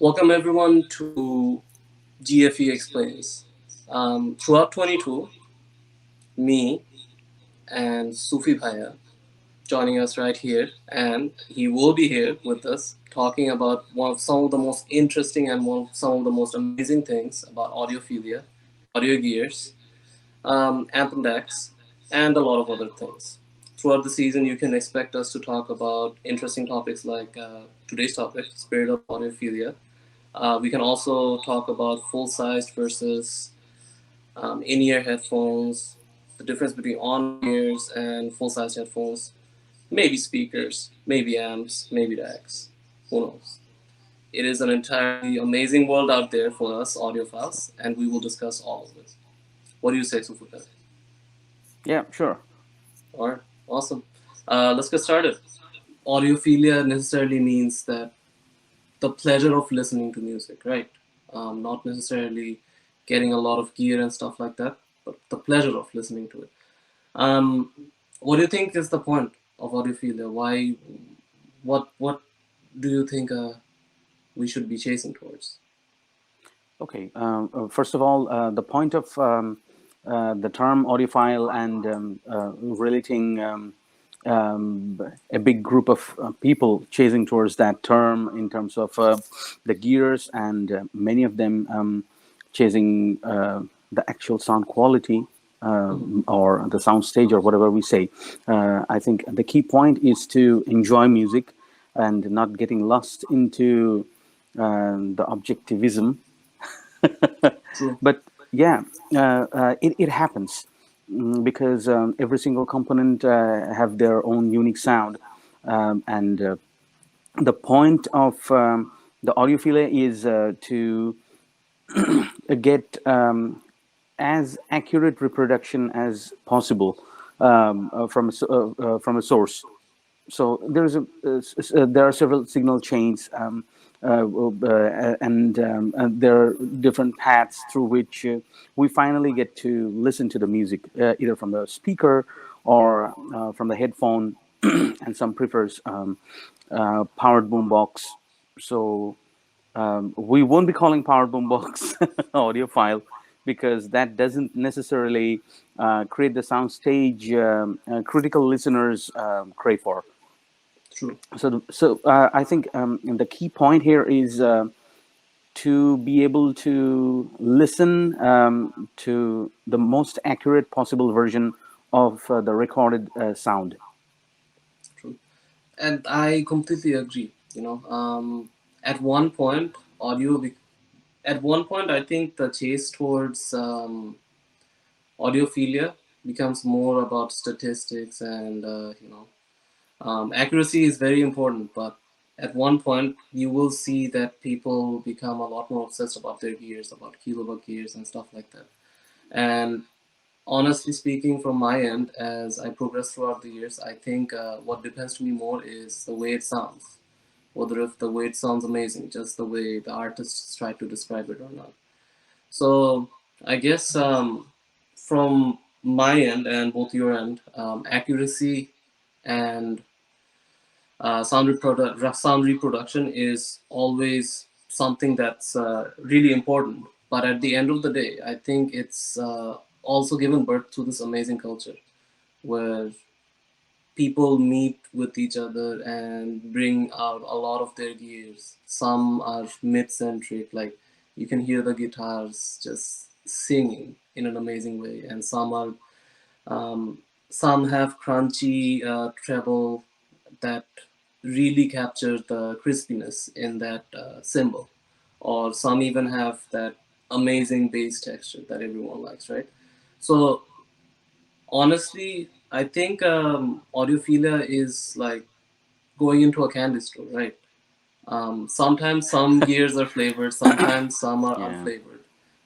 Welcome everyone to GFE Explains. Throughout 22, me and Sufi Bhaiya joining us right here, and he will be here with us talking about some of the most interesting and some of the most amazing things about audiophilia, audio gears, anthem decks, and a lot of other things. Throughout the season, you can expect us to talk about interesting topics like today's topic, spirit of audiophilia. We can also talk about full-sized versus in-ear headphones, the difference between on-ears and full-sized headphones, maybe speakers, maybe amps, maybe decks. Who knows? It is an entirely amazing world out there for us audiophiles, and we will discuss all of it. What do you say, Sufuka? Yeah, sure. All right, awesome. Let's get started. Audiophilia necessarily means that the pleasure of listening to music, right? Not necessarily getting a lot of gear and stuff like that, but the pleasure of listening to it. Um, what do you think is the point of audiophilia? Why? What do you think we should be chasing towards? Okay. First of all, the point of the term audiophile and relating a big group of people chasing towards that term in terms of the gears, and many of them chasing the actual sound quality or the sound stage or whatever we say. I think the key point is to enjoy music and not getting lost into the objectivism. True. But yeah, it happens because every single component have their own unique sound, and the point of the audiophilia is to get as accurate reproduction as possible from a source. So there are several signal chains, and there are different paths through which we finally get to listen to the music, either from the speaker or from the headphone, and some prefers powered boombox. So we won't be calling powered boombox audiophile, because that doesn't necessarily create the sound stage critical listeners crave for. True. So I think the key point here is to be able to listen to the most accurate possible version of the recorded sound. True. And I completely agree. At one point, at one point, I think the chase towards audiophilia becomes more about statistics and accuracy is very important, but at one point you will see that people become a lot more obsessed about their gears, about kilowatt gears and stuff like that. And honestly speaking, from my end, as I progress throughout the years, I think what depends to me more is the way it sounds. Whether if the way it sounds amazing, just the way the artists try to describe it or not. So I guess from my end and both your end, accuracy and sound reproduction is always something that's really important. But at the end of the day, I think it's also given birth to this amazing culture where people meet with each other and bring out a lot of their gears. Some are mid-centric, like you can hear the guitars just singing in an amazing way, and um, some have crunchy treble that really capture the crispiness in that cymbal, or some even have that amazing bass texture that everyone likes, right? So honestly, I think audiophilia is like going into a candy store, right? Sometimes some gears are flavored, sometimes some are Yeah. unflavored.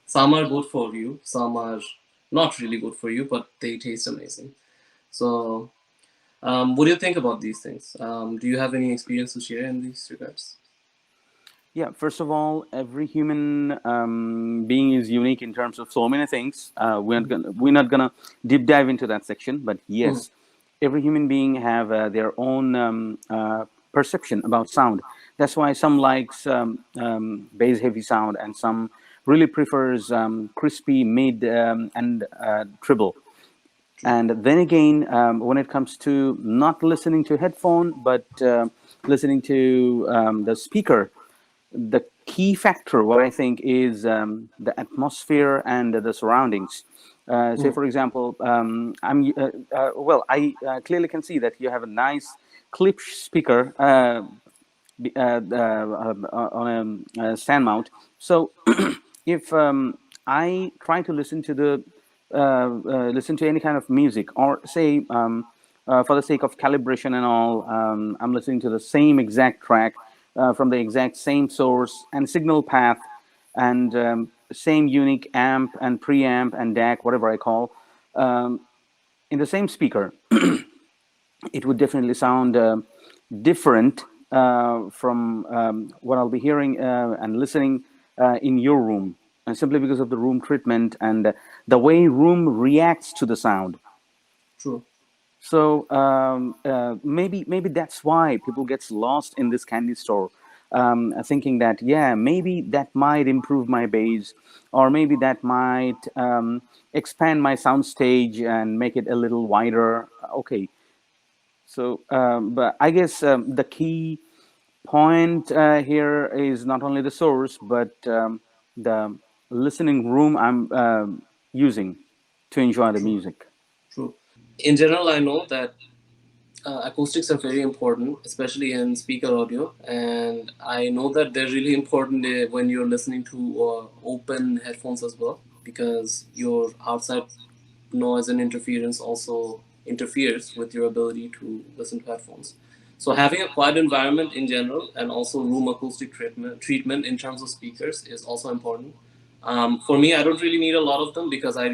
Some are good for you, some are not really good for you, but they taste amazing. So, what do you think about these things? Do you have any experience to share in these regards? Yeah, first of all, every human being is unique in terms of so many things. We're not gonna deep dive into that section, but Mhm. yes, every human being have their own perception about sound. That's why some likes bass heavy sound, and some really prefers crispy mid and treble. True. And then again, when it comes to not listening to headphone, but listening to the speaker, the key factor, what I think, is the atmosphere and the surroundings. Say, Mm. for example, well, I clearly can see that you have a nice clip speaker on a stand mount. So if I try to listen to any kind of music, or say for the sake of calibration and all, I'm listening to the same exact track from the exact same source and signal path, and same unique amp and preamp and DAC, whatever I call, in the same speaker, it would definitely sound different from what I'll be hearing and listening in your room, and simply because of the room treatment and the way room reacts to the sound. True. So maybe that's why people gets lost in this candy store, thinking that, yeah, maybe that might improve my bass, or maybe that might expand my sound stage and make it a little wider. Okay, so, but I guess the key point here is not only the source, but the listening room I'm using to enjoy the True. music. True. In general, I know that acoustics are very important, especially in speaker audio, and I know that they're really important when you're listening to open headphones as well, because your outside noise and interference also interferes with your ability to listen to headphones. So having a quiet environment in general, and also room acoustic treatment in terms of speakers, is also important. For me, I don't really need a lot of them because I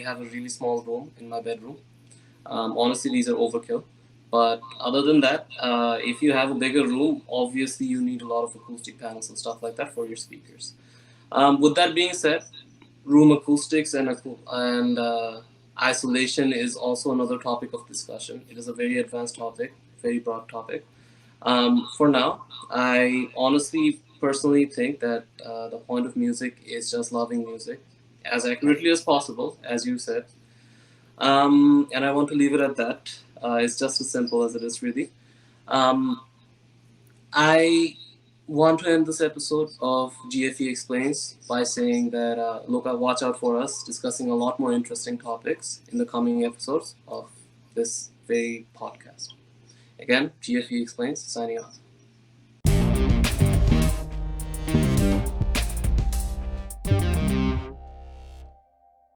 have a really small room in my bedroom. Honestly, these are overkill. But other than that, if you have a bigger room, obviously you need a lot of acoustic panels and stuff like that for your speakers. With that being said, room acoustics and isolation is also another topic of discussion. It is a very advanced topic, very broad topic. For now, I honestly, personally think that the point of music is just loving music as accurately as possible, as you said, and I want to leave it at that. It's just as simple as it is, really. Um, I want to end this episode of GFE Explains by saying that look out, watch out for us discussing a lot more interesting topics in the coming episodes of this very podcast. Again, GFE Explains, signing off.